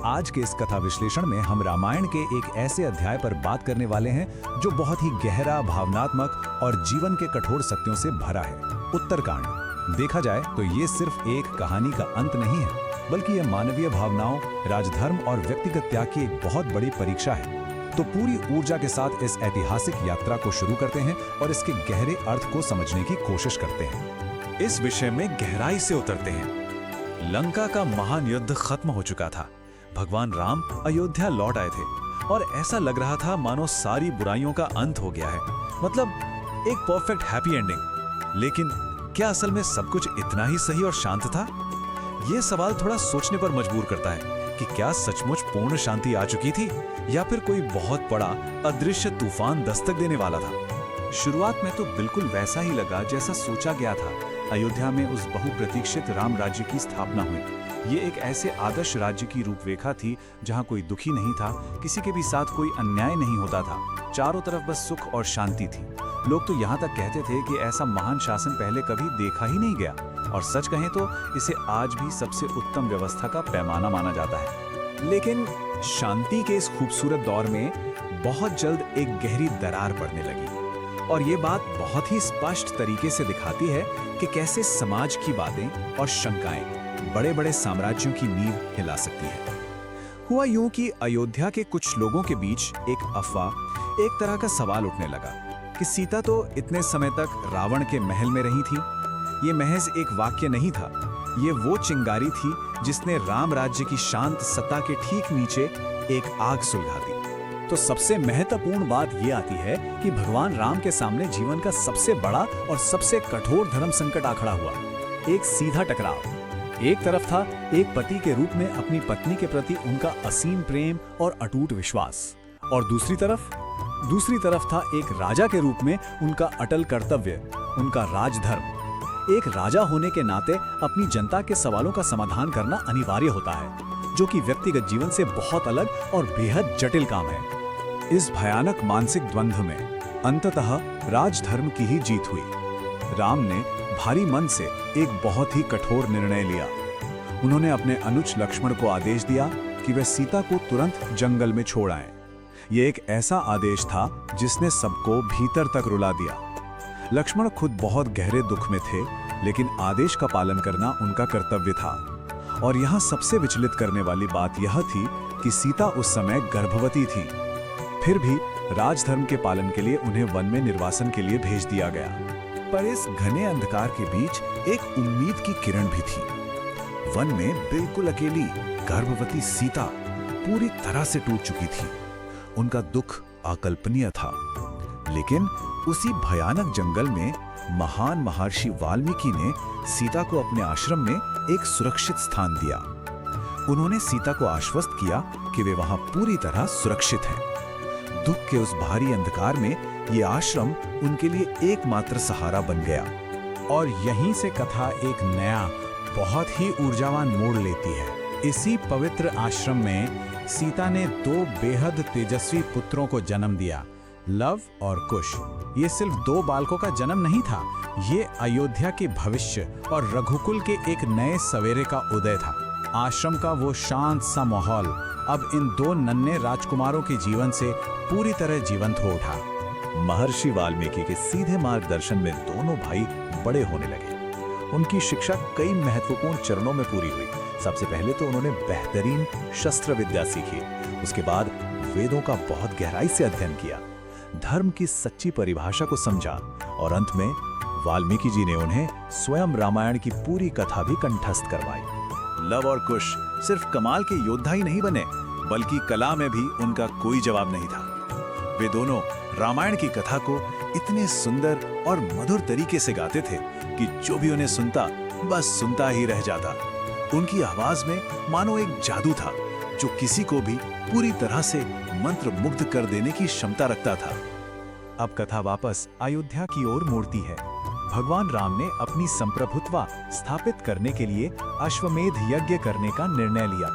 आज के इस कथा विश्लेषण में हम रामायण के एक ऐसे अध्याय पर बात करने वाले हैं जो बहुत ही गहरा, भावनात्मक और जीवन के कठोर सत्यों से भरा है। उत्तरकांड। देखा जाए तो ये सिर्फ एक कहानी का अंत नहीं है, बल्कि यह मानवीय भावनाओं, राजधर्म और व्यक्तिगत त्याग की एक बहुत बड़ी परीक्षा है। तो पूरी ऊर्जा के साथ इस ऐतिहासिक यात्रा को शुरू करते हैं और इसके गहरे अर्थ को समझने की कोशिश करते हैं। इस विषय में गहराई से उतरते हैं। लंका का महान युद्ध खत्म हो चुका था। भगवान राम अयोध्या लौट आए थे और ऐसा लग रहा था मानो सारी बुराइयों का अंत हो गया है। मतलब एक परफेक्ट हैप्पी एंडिंग। लेकिन क्या असल में सब कुछ इतना ही सही और शांत था? ये सवाल थोड़ा सोचने पर मजबूर करता है कि क्या सचमुच पूर्ण शांति आ चुकी थी या फिर कोई बहुत बड़ा अदृश्य तूफान दस्तक देने वाला था। शुरुआत में तो बिल्कुल वैसा ही लगा जैसा सोचा गया था। अयोध्या में उस बहुप्रतीक्षित राम राज्य की स्थापना हुई। ये एक ऐसे आदर्श राज्य की रूपरेखा थी जहां कोई दुखी नहीं था, किसी के भी साथ कोई अन्याय नहीं होता था, चारों तरफ बस सुख और शांति थी। लोग तो यहाँ तक कहते थे कि ऐसा महान शासन पहले कभी देखा ही नहीं गया, और सच कहें तो इसे आज भी सबसे उत्तम व्यवस्था का पैमाना माना जाता है। लेकिन शांति के इस खूबसूरत दौर में बहुत जल्द एक गहरी दरार पड़ने लगी, और ये बात बहुत ही स्पष्ट तरीके से दिखाती है कि कैसे समाज की बातें और शंकाएं बड़े बड़े साम्राज्यों की नींव हिला सकती है। हुआ यूं कि अयोध्या के कुछ लोगों के बीच एक अफवाह, एक तरह का सवाल उठने लगा कि सीता तो इतने समय तक रावण के महल में रही थी। ये महज एक वाक्य नहीं था, ये वो चिंगारी थी जिसने राम राज्य की शांत सत्ता के ठीक नीचे एक आग सुलगा दी। तो सबसे महत्वपूर्ण बात ये आती है कि भगवान राम के सामने जीवन का सबसे बड़ा और सबसे कठोर धर्म संकट आ खड़ा हुआ। एक सीधा टकराव। एक तरफ था एक पति के रूप में अपनी पत्नी के प्रति उनका असीम प्रेम और अटूट विश्वास, और दूसरी तरफ था एक राजा के रूप में उनका अटल कर्तव्य, उनका राजधर्म। एक राजा होने के नाते अपनी जनता के सवालों का समाधान करना अनिवार्य होता है, जो कि व्यक्तिगत जीवन से बहुत अलग और बेहद जटिल काम है। इस भयानक मानसिक द्वंद्व में अंततः राजधर्म की ही जीत हुई। राम ने भारी मन से एक बहुत ही कठोर निर्णय लिया। उन्होंने अपने अनुज लक्ष्मण को आदेश दिया कि वे सीता को तुरंत जंगल में छोड़ आएं। यह एक ऐसा आदेश था जिसने सबको भीतर तक रुला दिया। लक्ष्मण खुद बहुत गहरे दुख में थे, लेकिन आदेश का पालन करना उनका कर्तव्य था। और यहाँ सबसे विचलित करने वाली बात यह थी कि सीता उस समय गर्भवती थी। फिर भी राजधर्म के पालन के लिए उन्हें वन में निर्वासन के लिए भेज दिया गया। पर इस घने अंधकार के बीच एक उम्मीद की किरण भी थी। वन में बिल्कुल अकेली गर्भवती सीता पूरी तरह से टूट चुकी थी। उनका दुख अकल्पनीय था। लेकिन उसी भयानक जंगल में महान महर्षि वाल्मीकि ने सीता को अपने आश्रम में एक सुरक्षित स्थान दिया। उन्होंने सीता को आश्वस्त किया कि वे वहां पूरी तरह सुरक्षित हैं। दुख के उस भारी अंधकार में ये आश्रम उनके लिए एकमात्र सहारा बन गया। और यहीं से कथा एक नया, बहुत ही ऊर्जावान मोड़ लेती है। इसी पवित्र आश्रम में सीता ने दो बेहद तेजस्वी पुत्रों को जन्म दिया, लव और कुश। ये सिर्फ दो बालकों का जन्म नहीं था, ये अयोध्या के भविष्य और रघुकुल के एक नए सवेरे का उदय था। आश्रम का वो शांत सा माहौल अब इन दो नन्हे राजकुमारों के जीवन से पूरी तरह जीवंत हो उठा। महर्षि वाल्मीकि के सीधे मार्गदर्शन में दोनों भाई बड़े होने लगे। उनकी शिक्षा कई महत्वपूर्ण चरणों में पूरी हुई। सबसे पहले तो उन्होंने बेहतरीन शस्त्र विद्या सीखी। उसके बाद वेदों का बहुत गहराई से अध्ययन किया, धर्म की सच्ची परिभाषा को समझा, और अंत में वाल्मीकि जी ने उन्हें स्वयं रामायण की पूरी कथा भी कंठस्थ करवाई। लव और कुश सिर्फ कमाल के योद्धा ही नहीं बने, बल्कि कला में भी उनका कोई जवाब नहीं था। वे दोनों रामायण की कथा को इतने सुंदर और मधुर तरीके से गाते थे कि जो भी उन्हें सुनता बस सुनता ही रह जाता। उनकी आवाज में मानो एक जादू था जो किसी को भी पूरी तरह से मंत्र मुग्ध कर देने की क्षमता रखता था। अब कथा वापस अयोध्या की ओर मुड़ती है। भगवान राम ने अपनी संप्रभुत्वा स्थापित करने के लिए अश्वमेध यज्ञ करने का निर्णय लिया।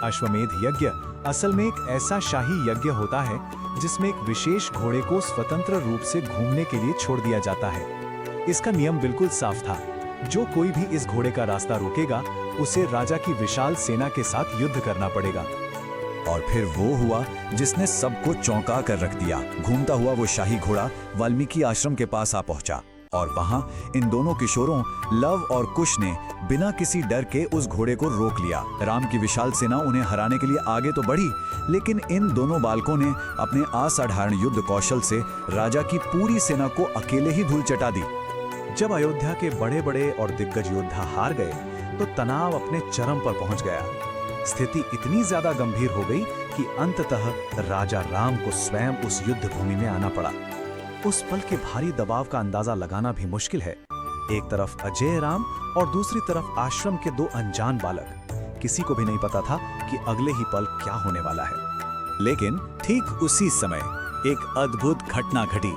अश्वमेध यज्ञ असल में एक ऐसा शाही यज्ञ होता है जिसमें एक विशेष घोड़े को स्वतंत्र रूप से घूमने के लिए छोड़ दिया जाता है। इसका नियम बिल्कुल साफ था, जो कोई भी इस घोड़े का रास्ता रोकेगा उसे राजा की विशाल सेना के साथ युद्ध करना पड़ेगा। और फिर वो हुआ जिसने सबको चौंका कर रख दिया। घूमता हुआ वो शाही घोड़ा वाल्मीकि आश्रम के पास आ पहुंचा और वहां इन दोनों किशोरों लव और कुश ने बिना किसी डर के उस घोड़े को रोक लिया। राम की विशाल सेना उन्हें हराने के लिए आगे तो बढ़ी, लेकिन इन दोनों बालकों ने अपने असाधारण युद्ध कौशल से राजा की पूरी सेना को अकेले ही धूल चटा दी। जब अयोध्या के बड़े बड़े और दिग्गज योद्धा हार गए तो तनाव अपने चरम पर पहुंच गया। स्थिति इतनी ज्यादा गंभीर हो गई कि अंततः राजा राम को स्वयं उस युद्ध भूमि में आना पड़ा। उस पल के भारी दबाव का अंदाजा लगाना भी मुश्किल है। एक तरफ अजय राम और दूसरी तरफ आश्रम के दो अनजान बालक। किसी को भी नहीं पता था कि अगले ही पल क्या होने वाला है। लेकिन ठीक उसी समय एक अद्भुत घटना घटी।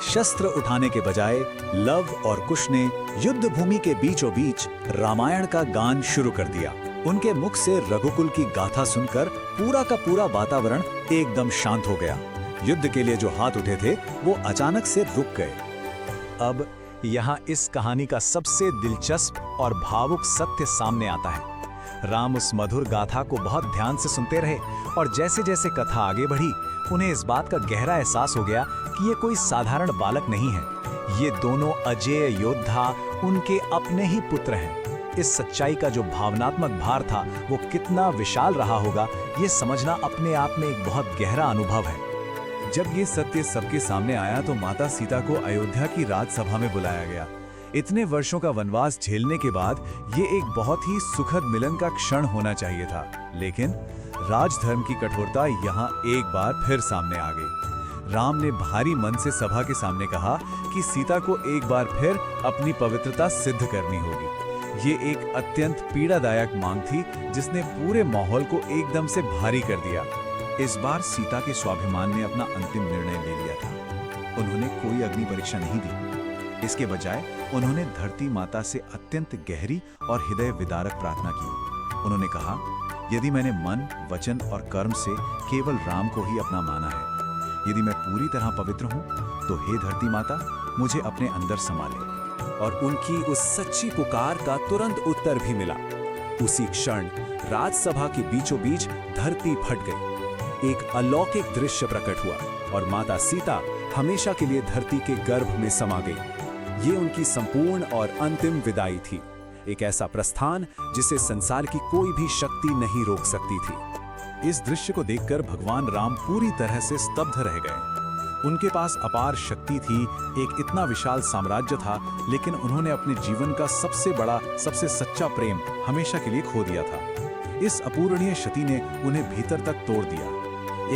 शस्त्र उठाने के बजाय लव और कुश ने युद्ध भूमि के बीचों बीच रामायण का गान शुरू कर दिया। उनके मुख से रघुकुल की गाथा सुनकर पूरा का पूरा वातावरण एकदम शांत हो गया। युद्ध के लिए जो हाथ उठे थे वो अचानक से रुक गए। अब यहाँ इस कहानी का सबसे दिलचस्प और भावुक सत्य सामने आता है। राम उस मधुर गाथा को बहुत ध्यान से सुनते रहे और जैसे जैसे कथा आगे बढ़ी उन्हें इस बात का गहरा एहसास हो गया कि ये कोई साधारण बालक नहीं है। ये दोनों अजेय योद्धा उनके अपने ही पुत्र हैं। इस सच्चाई का जो भावनात्मक भार था वो कितना विशाल रहा होगा, ये समझना अपने आप में एक बहुत गहरा अनुभव है। जब ये सत्य सबके सामने आया तो माता सीता को अयोध्या की राजसभा में बुलाया गया। इतने वर्षों का वनवास झेलने के बाद ये एक बहुत ही सुखद मिलन का क्षण होना चाहिए था, लेकिन राजधर्म की कठोरता यहाँ एक बार फिर सामने आ गई। राम ने भारी मन से सभा के सामने कहा कि सीता को एक बार फिर अपनी पवित्रता सिद्ध करनी होगी। ये एक अत्यंत पीड़ादायक मांग थी जिसने पूरे माहौल को एकदम से भारी कर दिया। इस बार सीता के स्वाभिमान ने अपना अंतिम निर्णय ले लिया था। उन्होंने कोई अग्नि परीक्षा नहीं दी। इसके बजाय उन्होंने धरती माता से अत्यंत गहरी और हृदय विदारक प्रार्थना की। उन्होंने कहा, यदि मैंने मन, वचन और कर्म से केवल राम को ही अपना माना है, यदि मैं पूरी तरह पवित्र हूँ, तो हे धरती माता मुझे अपने अंदर समा ले। और उनकी उस सच्ची पुकार का तुरंत उत्तर भी मिला। उसी क्षण राजसभा के बीचों बीच धरती फट गई। एक अलौकिक दृश्य प्रकट हुआ और माता सीता हमेशा के लिए धरती के गर्भ में समा गई। ये उनकी संपूर्ण और अंतिम विदाई थी, एक ऐसा प्रस्थान जिसे संसार की कोई भी शक्ति नहीं रोक सकती थी। इस दृश्य को देखकर भगवान राम पूरी तरह से स्तब्ध रह गए। उनके पास अपार शक्ति थी, एक इतना विशाल साम्राज्य था, लेकिन उन्होंने अपने जीवन का सबसे बड़ा, सबसे सच्चा प्रेम हमेशा के लिए खो दिया था। इस अपूरणीय क्षति ने उन्हें भीतर तक तोड़ दिया।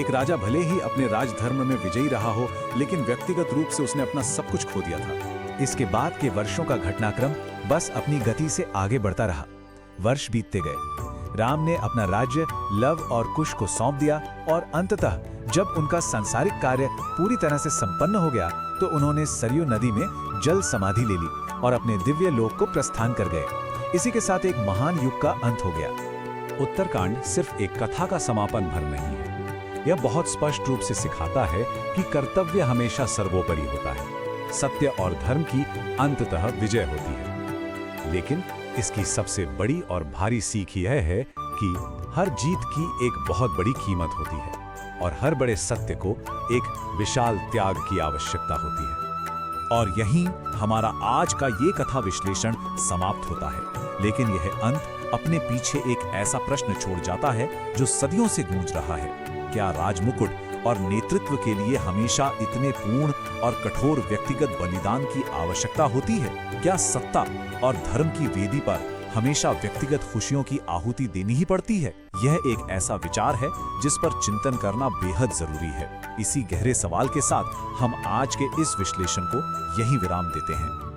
एक राजा भले ही अपने राजधर्म में विजयी रहा हो, लेकिन व्यक्तिगत रूप से उसने अपना सब कुछ खो दिया था। इसके बाद के वर्षों का घटनाक्रम बस अपनी गति से आगे बढ़ता रहा। वर्ष बीतते गए। राम ने अपना राज्य लव और कुश को सौंप दिया और अंततः जब उनका सांसारिक कार्य पूरी तरह से संपन्न हो गया तो उन्होंने सरयू नदी में जल समाधि ले ली और अपने दिव्य लोक को प्रस्थान कर गए। इसी के साथ एक महान युग का अंत हो गया। उत्तरकांड सिर्फ एक कथा का समापन भर नहीं है। यह बहुत स्पष्ट रूप से सिखाता है कि कर्तव्य हमेशा सर्वोपरि होता है। सत्य और धर्म की अंततः विजय होती है। लेकिन इसकी सबसे बड़ी और भारी सीख यह है कि हर जीत की एक बहुत बड़ी कीमत होती है और हर बड़े सत्य को एक विशाल त्याग की आवश्यकता होती है। और यहीं हमारा आज का ये कथा विश्लेषण समाप्त होता है। लेकिन यह अंत अपने पीछे एक ऐसा प्रश्न छोड़ जाता है जो सदियों से गूंज रहा है। क्या राजमुकुट और नेतृत्व के लिए हमेशा इतने पूर्ण और कठोर व्यक्तिगत बलिदान की आवश्यकता होती है? क्या सत्ता और धर्म की वेदी पर हमेशा व्यक्तिगत खुशियों की आहुति देनी ही पड़ती है? यह एक ऐसा विचार है जिस पर चिंतन करना बेहद जरूरी है। इसी गहरे सवाल के साथ हम आज के इस विश्लेषण को यहीं विराम देते हैं।